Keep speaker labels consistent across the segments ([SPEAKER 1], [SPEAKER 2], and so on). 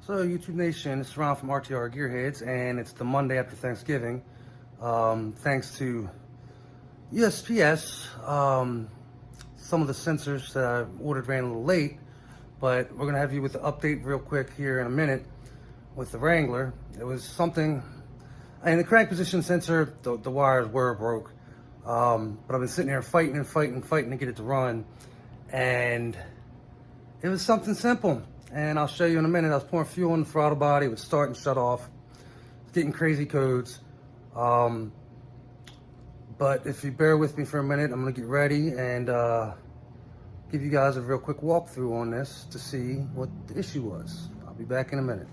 [SPEAKER 1] So YouTube Nation, it's Ron from RTR Gearheads, and it's the Monday after Thanksgiving. Thanks to USPS, some of the sensors that I ordered ran a little late, but we're gonna have you with the update real quick here in a minute with the Wrangler. It was something, and the crank position sensor, the wires were broke, but I've been sitting here fighting to get it to run, and it was something simple. And I'll show you in a minute. I was pouring fuel in the throttle body, it would start and shut off, getting crazy codes. But if you bear with me for a minute, I'm gonna get ready and give you guys a real quick walkthrough on this to see what the issue was. I'll be back in a minute.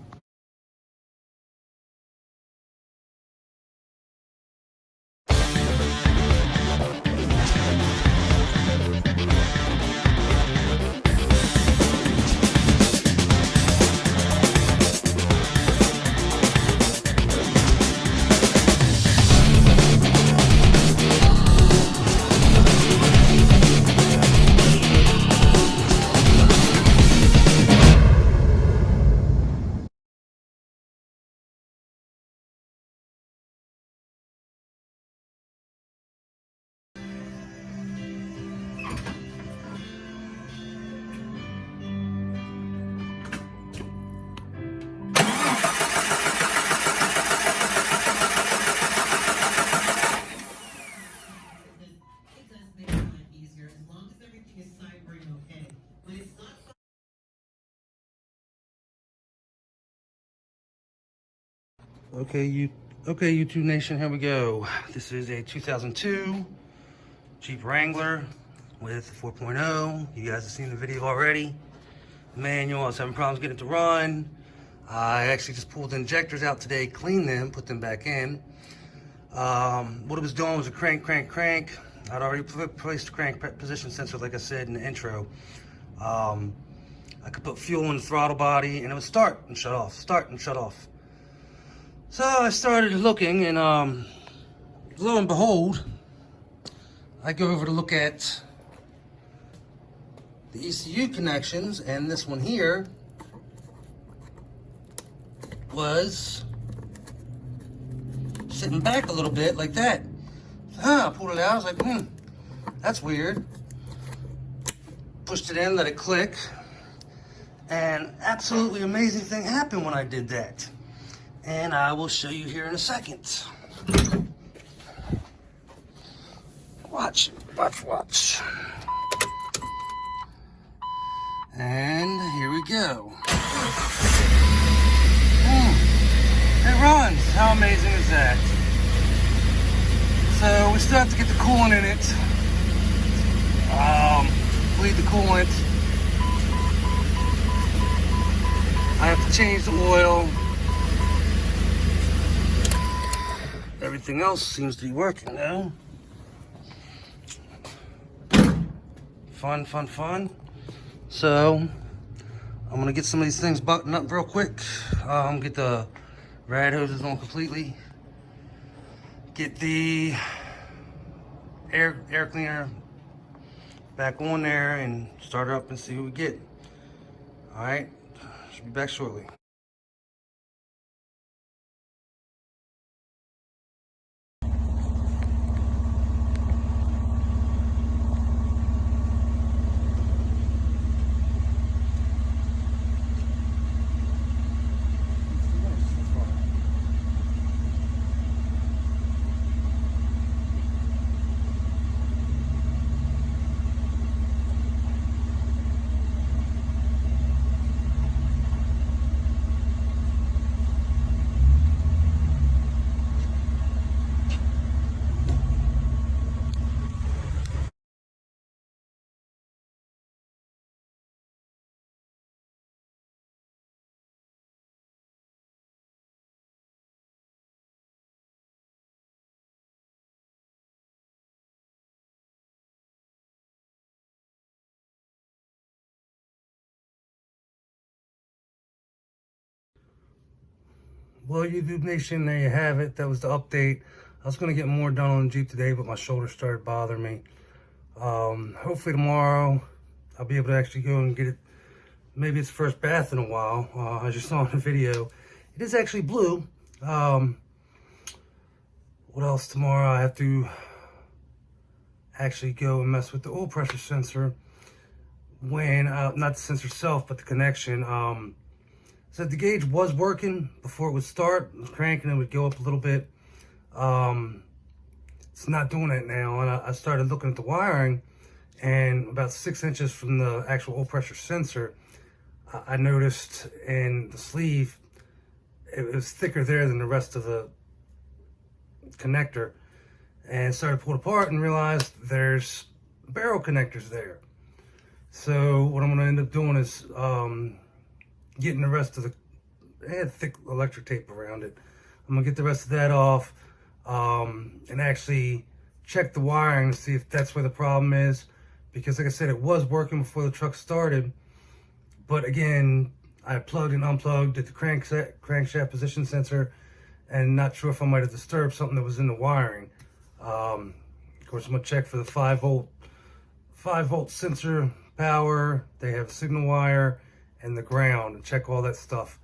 [SPEAKER 1] Okay, YouTube Nation, here we go. This is a 2002 Jeep Wrangler with 4.0. You guys have seen the video already. Manual, I was having problems getting it to run. I actually just pulled the injectors out today, cleaned them, put them back in. What it was doing was a crank. I'd already placed a crank position sensor, like I said in the intro. I could put fuel in the throttle body and it would start and shut off. So I started looking, and lo and behold, I go over to look at the ECU connections, and this one here was sitting back a little bit like that. I pulled it out, I was like, that's weird. Pushed it in, let it click, and absolutely amazing thing happened when I did that. And I will show you here in a second. Watch. And here we go. It runs. How amazing is that? So we still have to get the coolant in it. Bleed the coolant. I have to change the oil. Everything else seems to be working now. Fun. So, I'm gonna get some of these things buttoned up real quick. Get the rad hoses on completely. Get the air cleaner back on there and start her up and see what we get. All right, should be back shortly. Well, YouTube Nation, there you have it. That was the update. I was going to get more done on the Jeep today, but my shoulder started bothering me. Hopefully tomorrow I'll be able to actually go and get it maybe its first bath in a while. As you saw in the video, it is actually blue. What else tomorrow? I have to actually go and mess with the oil pressure sensor when, not the sensor itself, but the connection. So the gauge was working before it would start. It was cranking, it would go up a little bit. It's not doing it now, and I started looking at the wiring, and about 6 inches from the actual oil pressure sensor, I noticed in the sleeve, it was thicker there than the rest of the connector, and started to pull it apart and realized there's barrel connectors there. So what I'm going to end up doing is getting the rest of the, it had thick electric tape around it. I'm going to get the rest of that off and actually check the wiring to see if that's where the problem is, because like I said, it was working before the truck started, but again, I plugged and unplugged at the crankshaft position sensor, and not sure if I might have disturbed something that was in the wiring. Of course, I'm gonna check for the 5 volt sensor power. They have signal wire and the ground, and check all that stuff.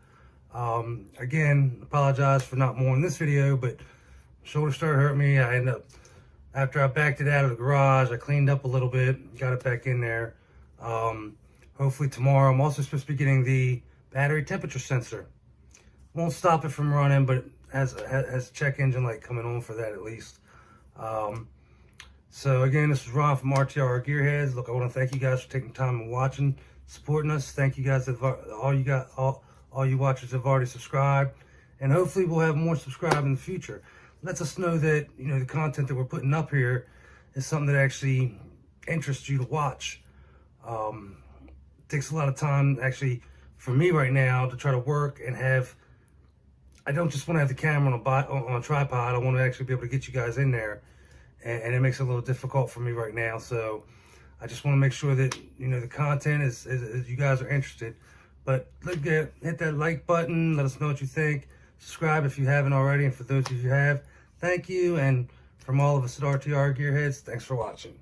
[SPEAKER 1] Again, apologize for not more in this video, but shoulder started hurting me. I ended up, after I backed it out of the garage, I cleaned up a little bit, got it back in there. Hopefully tomorrow. I'm also supposed to be getting the battery temperature sensor. Won't stop it from running, but has a check engine light coming on for that at least. So again, this is Ron from RTR Gearheads. Look, I want to thank you guys for taking time and watching, supporting us. Thank you guys, all you watchers have already subscribed, and hopefully we'll have more subscribed in the future. Lets us know that, you know, the content that we're putting up here is something that actually interests you to watch. Takes a lot of time actually for me right now to try to work and have, I don't just want to have the camera on a tripod. I want to actually be able to get you guys in there, and it makes it a little difficult for me right now. So I just want to make sure that, you know, the content is you guys are interested. But hit that like button, let us know what you think. Subscribe if you haven't already, and for those of you who have, thank you. And from all of us at RTR Gearheads, thanks for watching.